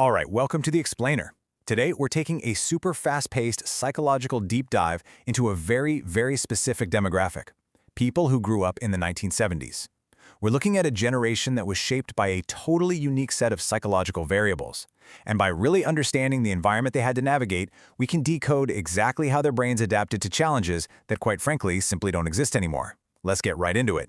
All right, welcome to the Explainer. Today, we're taking a super fast-paced psychological deep dive into a very specific demographic, people who grew up in the 1970s. We're looking at a generation that was shaped by a totally unique set of psychological variables. And by really understanding the environment they had to navigate, we can decode exactly how their brains adapted to challenges that, quite frankly, simply don't exist anymore. Let's get right into it.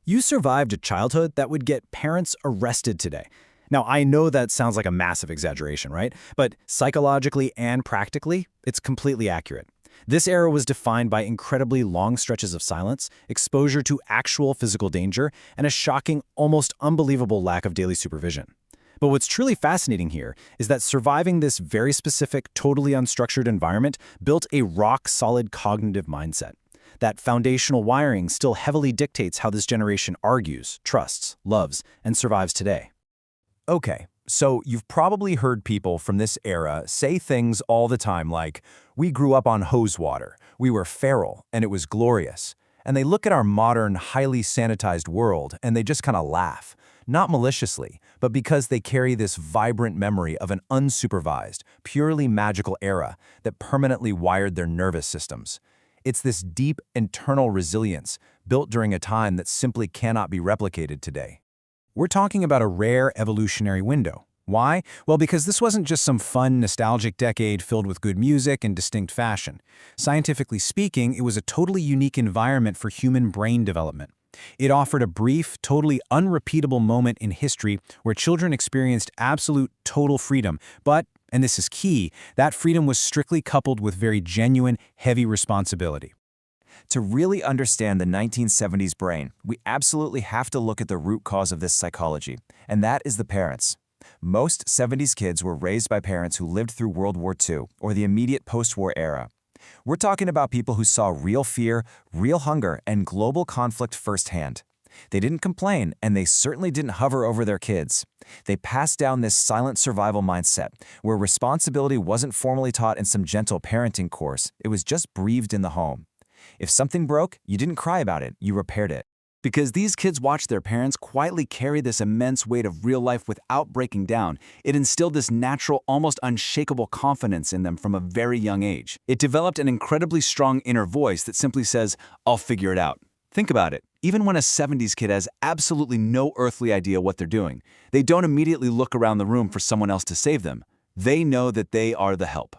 You survived a childhood that would get parents arrested today. Now, I know that sounds like a massive exaggeration, right? But psychologically and practically, it's completely accurate. This era was defined by incredibly long stretches of silence, exposure to actual physical danger, and a shocking, almost unbelievable lack of daily supervision. But what's truly fascinating here is that surviving this very specific, totally unstructured environment built a rock-solid cognitive mindset. That foundational wiring still heavily dictates how this generation argues, trusts, loves, and survives today. Okay, so you've probably heard people from this era say things all the time like, "We grew up on hose water, we were feral, and it was glorious." And they look at our modern, highly sanitized world and they just kind of laugh. Not maliciously, but because they carry this vibrant memory of an unsupervised, purely magical era that permanently wired their nervous systems. It's this deep internal resilience built during a time that simply cannot be replicated today. We're talking about a rare evolutionary window. Why? Well, because this wasn't just some fun, nostalgic decade filled with good music and distinct fashion. Scientifically speaking, it was a totally unique environment for human brain development. It offered a brief, totally unrepeatable moment in history where children experienced absolute, total freedom. But, and this is key, that freedom was strictly coupled with very genuine, heavy responsibility. To really understand the 1970s brain, we absolutely have to look at the root cause of this psychology, and that is the parents. Most 70s kids were raised by parents who lived through World War II or the immediate post-war era. We're talking about people who saw real fear, real hunger, and global conflict firsthand. They didn't complain, and they certainly didn't hover over their kids. They passed down this silent survival mindset, where responsibility wasn't formally taught in some gentle parenting course, it was just breathed in the home. If something broke, you didn't cry about it, you repaired it. Because these kids watched their parents quietly carry this immense weight of real life without breaking down, it instilled this natural, almost unshakable confidence in them from a very young age. It developed an incredibly strong inner voice that simply says, "I'll figure it out." Think about it. Even when a 70s kid has absolutely no earthly idea what they're doing, they don't immediately look around the room for someone else to save them. They know that they are the help.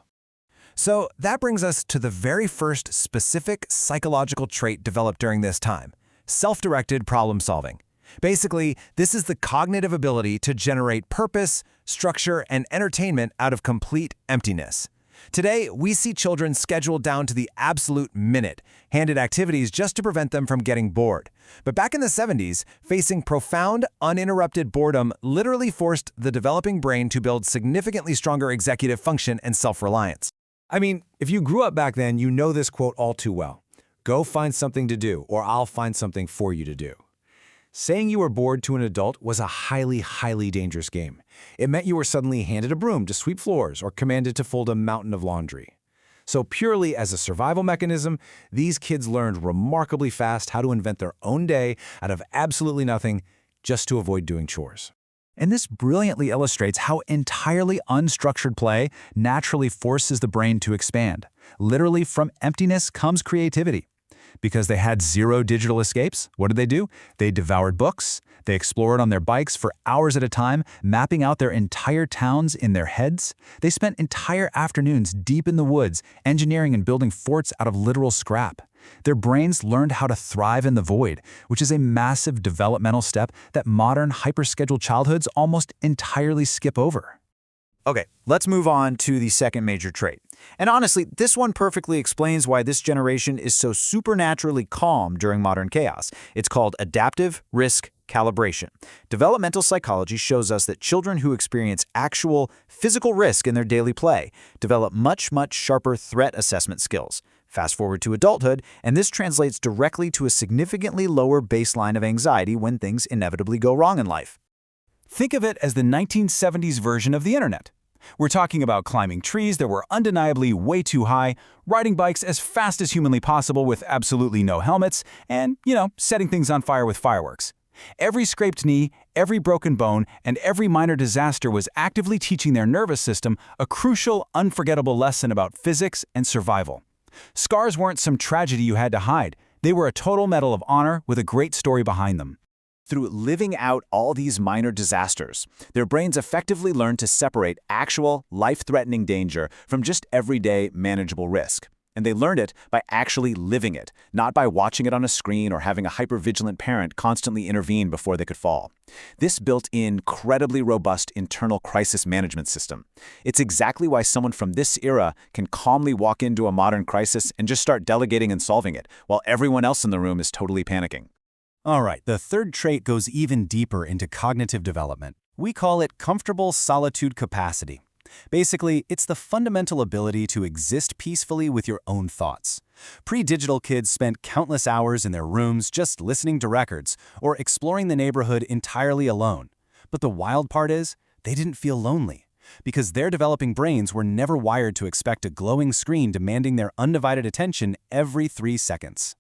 So that brings us to the very first specific psychological trait developed during this time: self-directed problem solving. Basically, this is the cognitive ability to generate purpose, structure, and entertainment out of complete emptiness. Today, we see children scheduled down to the absolute minute, handed activities just to prevent them from getting bored. But back in the 70s, facing profound, uninterrupted boredom literally forced the developing brain to build significantly stronger executive function and self-reliance. I mean, if you grew up back then, you know this quote all too well. Go find something to do, or I'll find something for you to do. Saying you were bored to an adult was a highly dangerous game. It meant you were suddenly handed a broom to sweep floors or commanded to fold a mountain of laundry. So purely as a survival mechanism, these kids learned remarkably fast how to invent their own day out of absolutely nothing just to avoid doing chores. And this brilliantly illustrates how entirely unstructured play naturally forces the brain to expand. Literally, from emptiness comes creativity. Because they had zero digital escapes, what did they do? They devoured books, they explored on their bikes for hours at a time, mapping out their entire towns in their heads. They spent entire afternoons deep in the woods, engineering and building forts out of literal scrap. Their brains learned how to thrive in the void, which is a massive developmental step that modern hyper-scheduled childhoods almost entirely skip over. Okay, let's move on to the second major trait. And honestly, this one perfectly explains why this generation is so supernaturally calm during modern chaos. It's called adaptive risk calibration. Developmental psychology shows us that children who experience actual physical risk in their daily play develop much sharper threat assessment skills. Fast forward to adulthood, and this translates directly to a significantly lower baseline of anxiety when things inevitably go wrong in life. Think of it as the 1970s version of the internet. We're talking about climbing trees that were undeniably way too high, riding bikes as fast as humanly possible with absolutely no helmets, and, setting things on fire with fireworks. Every scraped knee, Every broken bone and every minor disaster was actively teaching their nervous system a crucial, unforgettable lesson about physics and survival. Scars weren't some tragedy you had to hide. They were a total medal of honor with a great story behind them. Through living out all these minor disasters, their brains effectively learned to separate actual, life-threatening danger from just everyday, manageable risk. And they learned it by actually living it, not by watching it on a screen or having a hypervigilant parent constantly intervene before they could fall. This built in incredibly robust internal crisis management system. It's exactly why someone from this era can calmly walk into a modern crisis and just start delegating and solving it, while everyone else in the room is totally panicking. All right, the third trait goes even deeper into cognitive development. We call it comfortable solitude capacity. Basically, it's the fundamental ability to exist peacefully with your own thoughts. Pre-digital kids spent countless hours in their rooms just listening to records or exploring the neighborhood entirely alone. But the wild part is, they didn't feel lonely, because their developing brains were never wired to expect a glowing screen demanding their undivided attention every 3 seconds.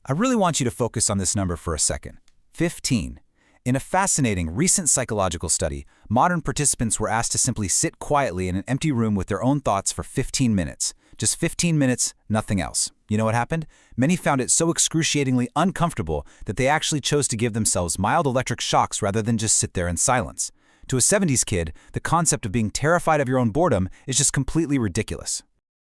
I really want you to focus on this number for a second. 15. In a fascinating recent psychological study, modern participants were asked to simply sit quietly in an empty room with their own thoughts for 15 minutes. Just 15 minutes, nothing else. You know what happened? Many found it so excruciatingly uncomfortable that they actually chose to give themselves mild electric shocks rather than just sit there in silence. To a 70s kid, the concept of being terrified of your own boredom is just completely ridiculous.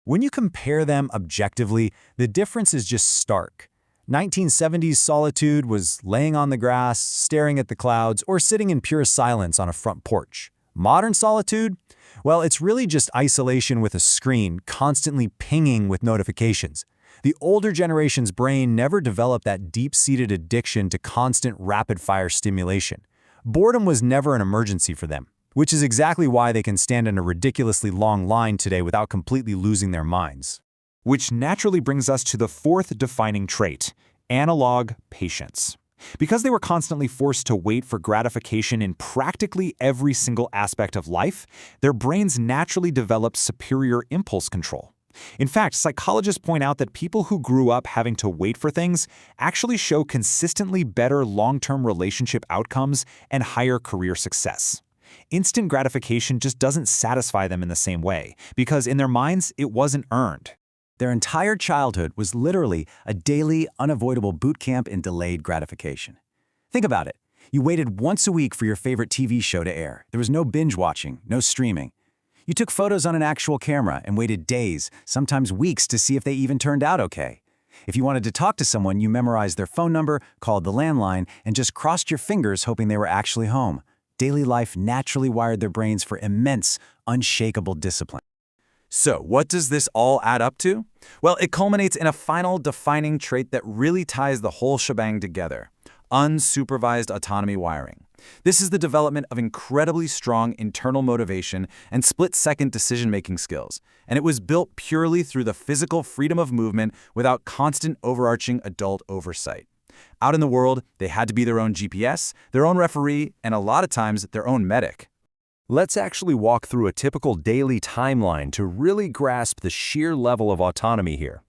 When you compare them objectively, the difference is just stark. 1970s solitude was laying on the grass, staring at the clouds, or sitting in pure silence on a front porch. Modern solitude? Well, it's really just isolation with a screen constantly pinging with notifications. The older generation's brain never developed that deep-seated addiction to constant rapid-fire stimulation. Boredom was never an emergency for them, which is exactly why they can stand in a ridiculously long line today without completely losing their minds. Which naturally brings us to the fourth defining trait, analog patience. Because they were constantly forced to wait for gratification in practically every single aspect of life, their brains naturally developed superior impulse control. In fact, psychologists point out that people who grew up having to wait for things actually show consistently better long-term relationship outcomes and higher career success. Instant gratification just doesn't satisfy them in the same way, because in their minds, it wasn't earned. Their entire childhood was literally a daily, unavoidable boot camp in delayed gratification. Think about it. You waited once a week for your favorite TV show to air. There was no binge watching, no streaming. You took photos on an actual camera and waited days, sometimes weeks, to see if they even turned out okay. If you wanted to talk to someone, you memorized their phone number, called the landline, and just crossed your fingers hoping they were actually home. Daily life naturally wired their brains for immense, unshakable discipline. So, what does this all add up to? Well, it culminates in a final defining trait that really ties the whole shebang together: unsupervised autonomy wiring. This is the development of incredibly strong internal motivation and split-second decision-making skills, and it was built purely through the physical freedom of movement without constant overarching adult oversight. Out in the world, they had to be their own GPS, their own referee, and a lot of times their own medic. Let's actually walk through a typical daily timeline to really grasp the sheer level of autonomy here.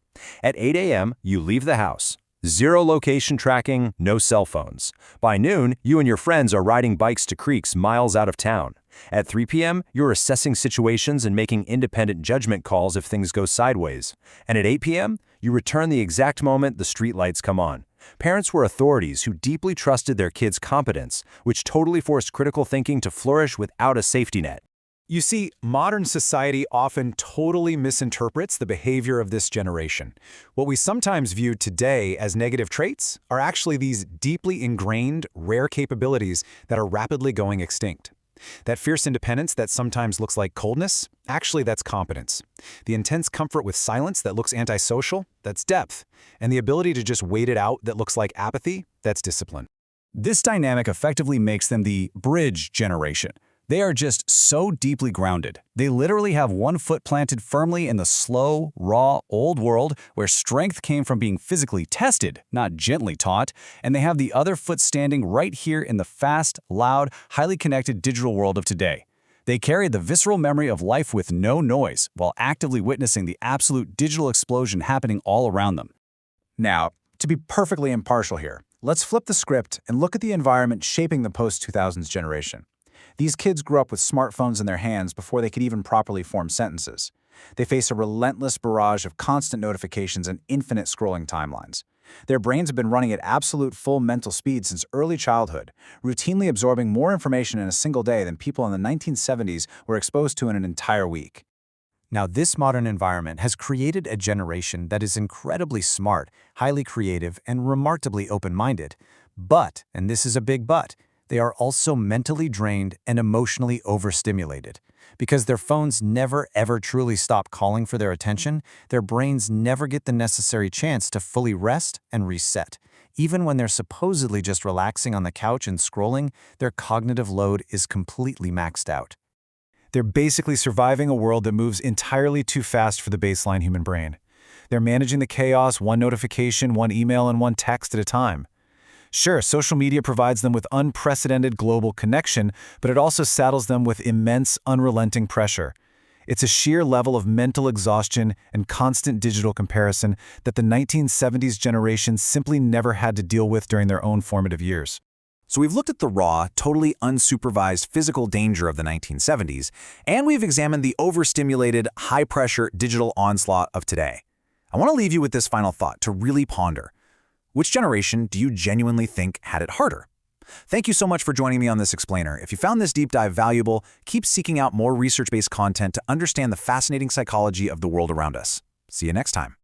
At 8 a.m., you leave the house. Zero location tracking, no cell phones. By noon, you and your friends are riding bikes to creeks miles out of town. At 3 p.m., you're assessing situations and making independent judgment calls if things go sideways. And at 8 p.m., you return the exact moment the streetlights come on. Parents were authorities who deeply trusted their kids' competence, which totally forced critical thinking to flourish without a safety net. You see, modern society often totally misinterprets the behavior of this generation. What we sometimes view today as negative traits are actually these deeply ingrained, rare capabilities that are rapidly going extinct. That fierce independence that sometimes looks like coldness, actually that's competence. The intense comfort with silence that looks antisocial, that's depth. And the ability to just wait it out that looks like apathy, that's discipline. This dynamic effectively makes them the bridge generation. They are just so deeply grounded. They literally have one foot planted firmly in the slow, raw, old world where strength came from being physically tested, not gently taught, and they have the other foot standing right here in the fast, loud, highly connected digital world of today. They carry the visceral memory of life with no noise while actively witnessing the absolute digital explosion happening all around them. Now, to be perfectly impartial here, Let's flip the script and look at the environment shaping the post-2000s generation. These kids grew up with smartphones in their hands before they could even properly form sentences. They face a relentless barrage of constant notifications and infinite scrolling timelines. Their brains have been running at absolute full mental speed since early childhood, routinely absorbing more information in a single day than people in the 1970s were exposed to in an entire week. Now, this modern environment has created a generation that is incredibly smart, highly creative, and remarkably open-minded. But, and this is a big but, they are also mentally drained and emotionally overstimulated. Because their phones never ever truly stop calling for their attention, their brains never get the necessary chance to fully rest and reset. Even when they're supposedly just relaxing on the couch and scrolling, their cognitive load is completely maxed out. They're basically surviving a world that moves entirely too fast for the baseline human brain. They're managing the chaos one notification, one email, and one text at a time. Sure, social media provides them with unprecedented global connection, but it also saddles them with immense, unrelenting pressure. It's a sheer level of mental exhaustion and constant digital comparison that the 1970s generation simply never had to deal with during their own formative years. So we've looked at the raw, totally unsupervised physical danger of the 1970s, and we've examined the overstimulated, high-pressure digital onslaught of today. I want to leave you with this final thought to really ponder. Which generation do you genuinely think had it harder? Thank you so much for joining me on this explainer. If you found this deep dive valuable, keep seeking out more research-based content to understand the fascinating psychology of the world around us. See you next time.